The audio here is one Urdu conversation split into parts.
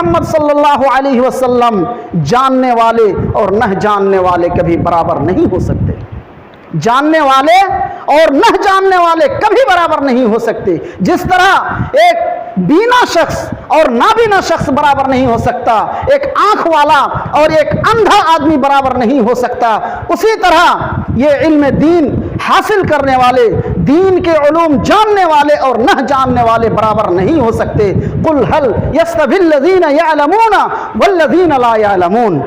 محمد صلی اللہ علیہ وسلم جاننے والے اور نہ جاننے والے کبھی برابر نہیں ہو سکتے. جاننے والے اور نہ جاننے والے کبھی برابر نہیں ہو سکتے. جس طرح ایک بینا شخص اور نابینا شخص برابر نہیں ہو سکتا، ایک آنکھ والا اور ایک اندھا آدمی برابر نہیں ہو سکتا، اسی طرح یہ علم دین حاصل کرنے والے، دین کے علوم جاننے والے اور نہ جاننے والے برابر نہیں ہو سکتے. قل هل يستوي الذين يعلمون والذين لا يعلمون.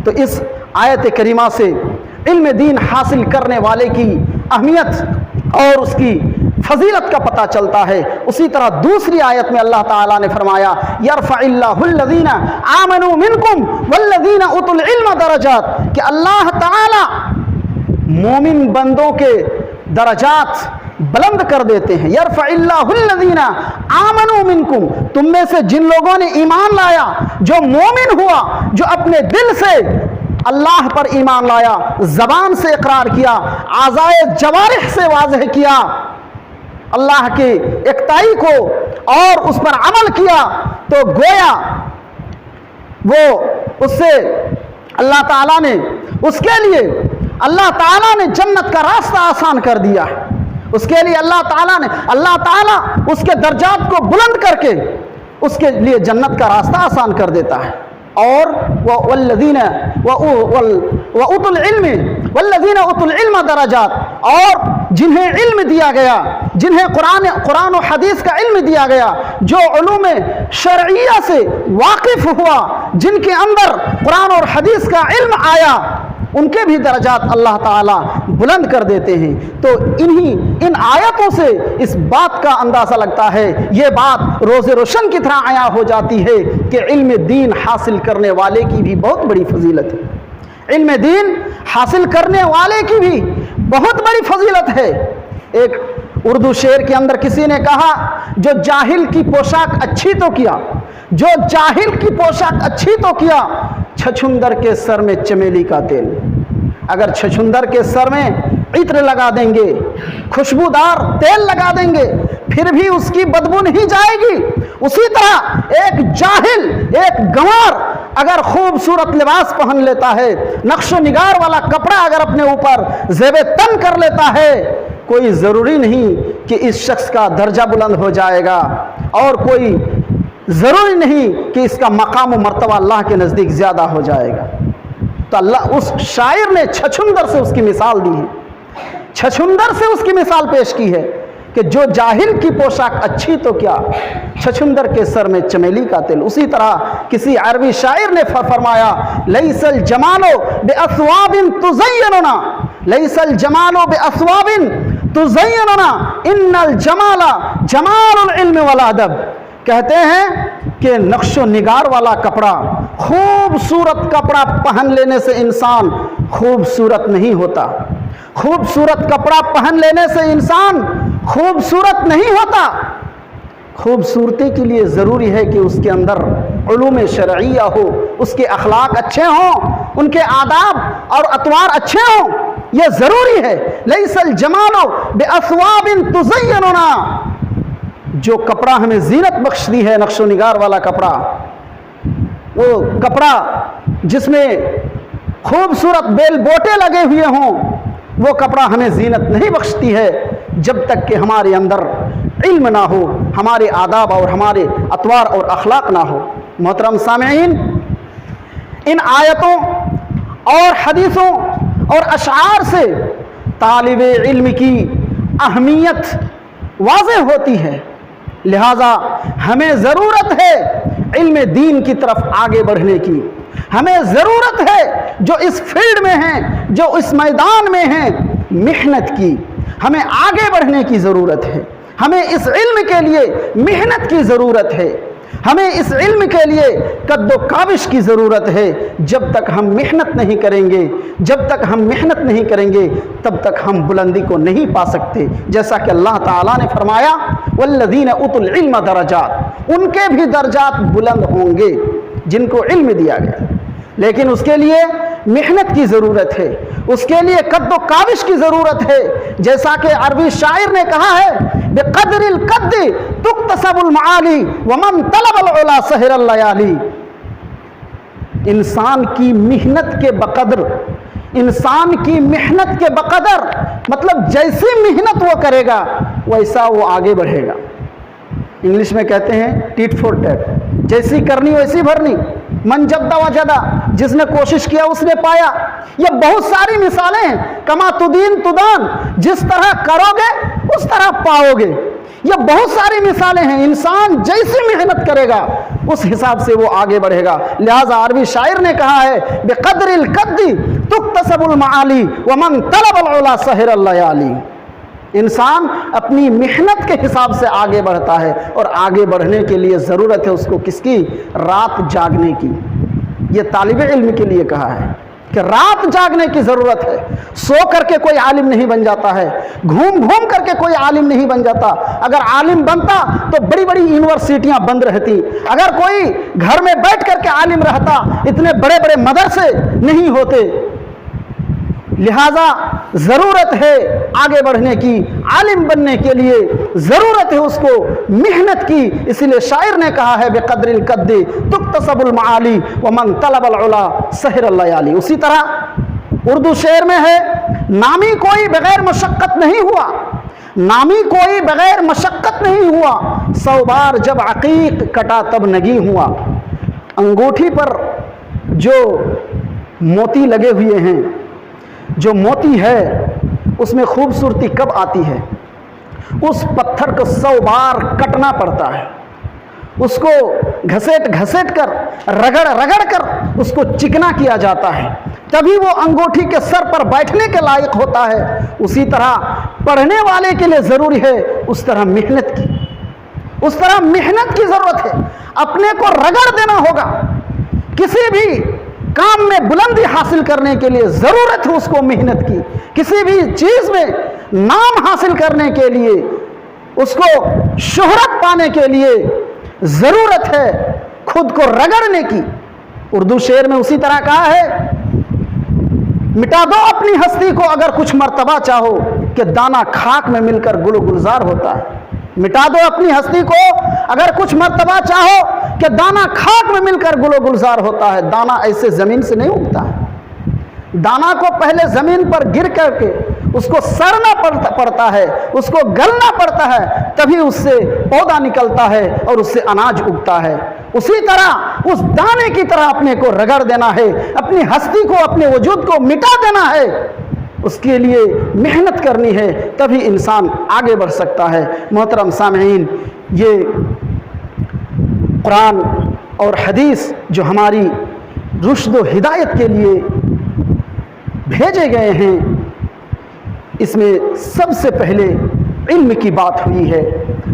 تو اس آیت کریمہ سے علم دین حاصل کرنے والے کی اہمیت اور اس کی فضیلت کا پتہ چلتا ہے. اسی طرح دوسری آیت میں اللہ تعالیٰ نے فرمایا یرفع اللہ الذین آمنوا منکم والذین اوتوا العلم درجات، کہ اللہ تعالیٰ مومن بندوں کے درجات بلند کر دیتے ہیں. یرفع اللہ الذین آمنوا منکم، تم میں سے جن لوگوں نے ایمان لایا، جو مومن ہوا، جو اپنے دل سے اللہ پر ایمان لایا، زبان سے اقرار کیا، اعضائے جوارح سے واضح کیا اللہ کے یکتائی کو اور اس پر عمل کیا، تو گویا وہ اس سے اللہ تعالیٰ نے اس کے لیے اللہ تعالیٰ نے جنت کا راستہ آسان کر دیا. اس کے لیے اللہ تعالیٰ اس کے درجات کو بلند کر کے اس کے لیے جنت کا راستہ آسان کر دیتا ہے. اور والذین اوتوا العلم درجات، اور جنہیں علم دیا گیا، جنہیں قرآن و حدیث کا علم دیا گیا، جو علوم شرعیہ سے واقف ہوا، جن کے اندر قرآن اور حدیث کا علم آیا، ان کے بھی درجات اللہ تعالیٰ بلند کر دیتے ہیں. تو ان آیتوں سے اس بات کا اندازہ لگتا ہے، یہ بات روز روشن کی طرح عیاں ہو جاتی ہے کہ علم دین حاصل کرنے والے کی بھی بہت بڑی فضیلت ہے. علم دین حاصل کرنے والے کی بھی بہت بڑی فضیلت ہے. ایک اردو شعر کے اندر کسی نے کہا، جو جاہل کی پوشاک اچھی تو کیا، جو جاہل کی پوشاک اچھی تو کیا، چھچھندر کے سر میں چمیلی کا تیل. اگر چھچھندر کے سر میں عطر لگا دیں گے، خوشبودار تیل لگا دیں گے، پھر بھی اس کی بدبو نہیں جائے گی. اسی طرح ایک جاہل، ایک گنوار اگر خوبصورت لباس پہن لیتا ہے، نقش و نگار والا کپڑا اگر اپنے اوپر زیب تن کر لیتا ہے، کوئی ضروری نہیں کہ اس شخص کا درجہ بلند ہو جائے گا، اور کوئی ضروری نہیں کہ اس کا مقام و مرتبہ اللہ کے نزدیک زیادہ ہو جائے گا. تو اللہ اس شاعر نے چھچھندر سے اس کی مثال دی ہے، چھچھندر سے اس کی مثال پیش کی ہے کہ جو جاہل کی پوشاک اچھی تو کیا، چھچھندر کے سر میں چمیلی کا تیل. اسی طرح کسی عربی شاعر نے فرمایا لیس الجمال باثواب تزیننا، لیس الجمال باثواب تزیننا ان الجمال جمال العلم والادب. کہتے ہیں کہ نقش و نگار والا کپڑا، خوبصورت کپڑا پہن لینے سے انسان خوبصورت نہیں ہوتا. خوبصورت کپڑا پہن لینے سے انسان خوبصورت نہیں ہوتا. خوبصورتی کے لیے ضروری ہے کہ اس کے اندر علوم شرعیہ ہو، اس کے اخلاق اچھے ہوں، ان کے آداب اور اطوار اچھے ہوں، یہ ضروری ہے. لیس الجمال باثواب تزیننا، جو کپڑا ہمیں زینت بخش دی ہے، نقش و نگار والا کپڑا، وہ کپڑا جس میں خوبصورت بیل بوٹے لگے ہوئے ہوں، وہ کپڑا ہمیں زینت نہیں بخشتی ہے جب تک کہ ہمارے اندر علم نہ ہو، ہمارے آداب اور ہمارے اطوار اور اخلاق نہ ہو. محترم سامعین، ان آیتوں اور حدیثوں اور اشعار سے طالب علم کی اہمیت واضح ہوتی ہے. لہذا ہمیں ضرورت ہے علم دین کی طرف آگے بڑھنے کی. ہمیں ضرورت ہے جو اس فیلڈ میں ہیں، جو اس میدان میں ہیں، محنت کی. ہمیں آگے بڑھنے کی ضرورت ہے. ہمیں اس علم کے لیے محنت کی ضرورت ہے. ہمیں اس علم کے لیے قد و کاوش کی ضرورت ہے. جب تک ہم محنت نہیں کریں گے، جب تک ہم محنت نہیں کریں گے، تب تک ہم بلندی کو نہیں پا سکتے. جیسا کہ اللہ تعالیٰ نے فرمایا والذین اوتوا العلم درجات، ان کے بھی درجات بلند ہوں گے جن کو علم دیا گیا. لیکن اس کے لیے محنت کی ضرورت ہے، اس کے لیے قد و کاوش کی ضرورت ہے. جیسا کہ عربی شاعر نے کہا ہے بقدر القد تکتب تکتسب المعالی ومن طلب العلا سہر اللیالی. انسان کی محنت کے بقدر، انسان کی محنت کے بقدر مطلب جیسی محنت وہ کرے گا ویسا وہ آگے بڑھے گا. انگلش میں کہتے ہیں ٹیٹ فور ٹیٹ، جیسی کرنی ویسی بھرنی. من جدہ وجدہ، جس نے کوشش کیا اس نے پایا. یہ بہت ساری مثالیں ہیں. کما تدین تدان، جس طرح کرو گے اس طرح پاؤ گے. یہ بہت ساری مثالیں ہیں. انسان جیسی محنت کرے گا اس حساب سے وہ آگے بڑھے گا. لہذا عربی شاعر نے کہا ہے بقدر القد تکتسب المعالی ومن طلب العلا سہر اللیالی. انسان اپنی محنت کے حساب سے آگے بڑھتا ہے، اور آگے بڑھنے کے لیے ضرورت ہے اس کو کس کی؟ رات جاگنے کی. یہ طالب علم کے لیے کہا ہے کہ رات جاگنے کی ضرورت ہے. سو کر کے کوئی عالم نہیں بن جاتا ہے، گھوم گھوم کر کے کوئی عالم نہیں بن جاتا. اگر عالم بنتا تو بڑی بڑی یونیورسٹیاں بند رہتی. اگر کوئی گھر میں بیٹھ کر کے عالم رہتا اتنے بڑے بڑے مدرسے نہیں ہوتے. لہذا ضرورت ہے آگے بڑھنے کی، عالم بننے کے لیے ضرورت ہے اس کو محنت کی. اسی لیے شاعر نے کہا ہے بقدر القد تکتسب المعالی ومن طلب العلا سہر اللیالی. اسی طرح اردو شعر میں ہے نامی کوئی بغیر مشقت نہیں ہوا، نامی کوئی بغیر مشقت نہیں ہوا، 100 بار جب عقیق کٹا تب نگی ہوا. انگوٹھی پر جو موتی لگے ہوئے ہیں، جو موتی ہے اس میں خوبصورتی کب آتی ہے؟ اس پتھر کو 100 بار کٹنا پڑتا ہے، اس کو گھسیٹ گھسیٹ کر رگڑ رگڑ کر اس کو چکنا کیا جاتا ہے، تبھی وہ انگوٹھی کے سر پر بیٹھنے کے لائق ہوتا ہے. اسی طرح پڑھنے والے کے لیے ضروری ہے اس طرح محنت کی، اس طرح محنت کی ضرورت ہے. اپنے کو رگڑ دینا ہوگا. کسی بھی کام میں بلندی حاصل کرنے کے لیے ضرورت ہے اس کو محنت کی. کسی بھی چیز میں نام حاصل کرنے کے لیے، اس کو شہرت پانے کے لیے ضرورت ہے خود کو رگڑنے کی. اردو شعر میں اسی طرح کہا ہے مٹا دو اپنی ہستی کو اگر کچھ مرتبہ چاہو کہ دانہ خاک میں مل کر گل و گلزار ہوتا ہے. مٹا دو اپنی ہستی کو اگر کچھ مرتبہ چاہو کہ دانہ خاک میں مل کر گل و گلزار ہوتا ہے. دانہ ایسے زمین سے نہیں اگتا ہے. دانہ کو پہلے زمین پر گر کر کے اس کو سڑنا پڑتا ہے، اس کو گلنا پڑتا ہے، تبھی اس سے پودا نکلتا ہے اور اس سے اناج اگتا ہے. اسی طرح اس دانے کی طرح اپنے کو رگڑ دینا ہے، اپنی ہستی کو، اپنے وجود کو مٹا دینا ہے. اس کے لیے محنت کرنی ہے، تبھی انسان آگے بڑھ سکتا ہے. محترم سامعین، یہ قرآن اور حدیث جو ہماری رشد و ہدایت کے لیے بھیجے گئے ہیں، اس میں سب سے پہلے علم کی بات ہوئی ہے.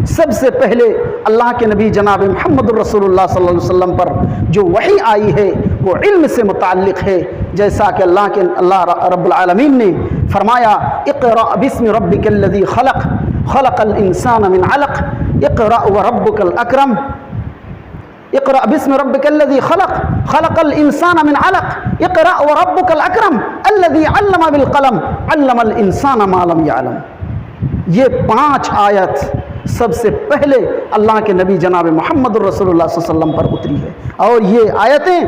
سب سے پہلے اللہ کے نبی جناب محمد الرسول اللہ صلی اللہ علیہ وسلم پر جو وحی آئی ہے وہ علم سے متعلق ہے. جیسا کہ اللہ رب العالمین نے فرمایا اقرأ باسم ربک الذی خلق خلق الانسان من علق اقرأ وربک الاکرم. اقرأ باسم ربک الذی خلق خلق الانسان من علق اقرأ وربک الاکرم الذی علم بالقلم علم الانسان ما لم يعلم. یہ 5 آیت سب سے پہلے اللہ کے نبی جناب محمد الرسول اللہ صلی اللہ علیہ وسلم پر اتری ہے، اور یہ آیتیں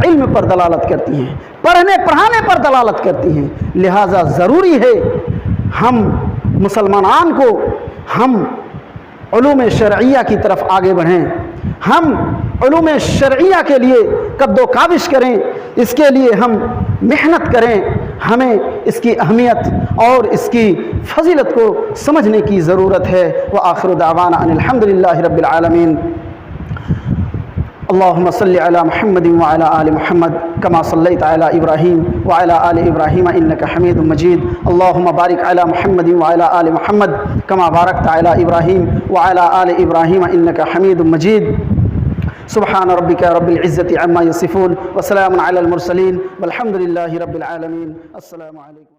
علم پر دلالت کرتی ہیں، پڑھنے پڑھانے پر دلالت کرتی ہیں. لہٰذا ضروری ہے ہم مسلمانان کو ہم علوم شرعیہ کی طرف آگے بڑھیں، ہم علوم شرعیہ کے لیے قد و کاوش کریں، اس کے لیے ہم محنت کریں. ہمیں اس کی اہمیت اور اس کی فضیلت کو سمجھنے کی ضرورت ہے. وآخر دعوانا ان الحمدللہ رب العالمین. اللہم صلی علی محمد وعلی آل محمد کما صلیت علی ابراہیم وعلی آل ابراہیم انک حمید مجید. اللہم بارک علی محمد وعلی آل محمد کما بارکت علی ابراہیم وعلی آل ابراہیم انک حمید مجید. سبحان ربک رب العزت عما یصفون وسلام علی المرسلین والحمد للہ رب العالمین. السلام علیکم.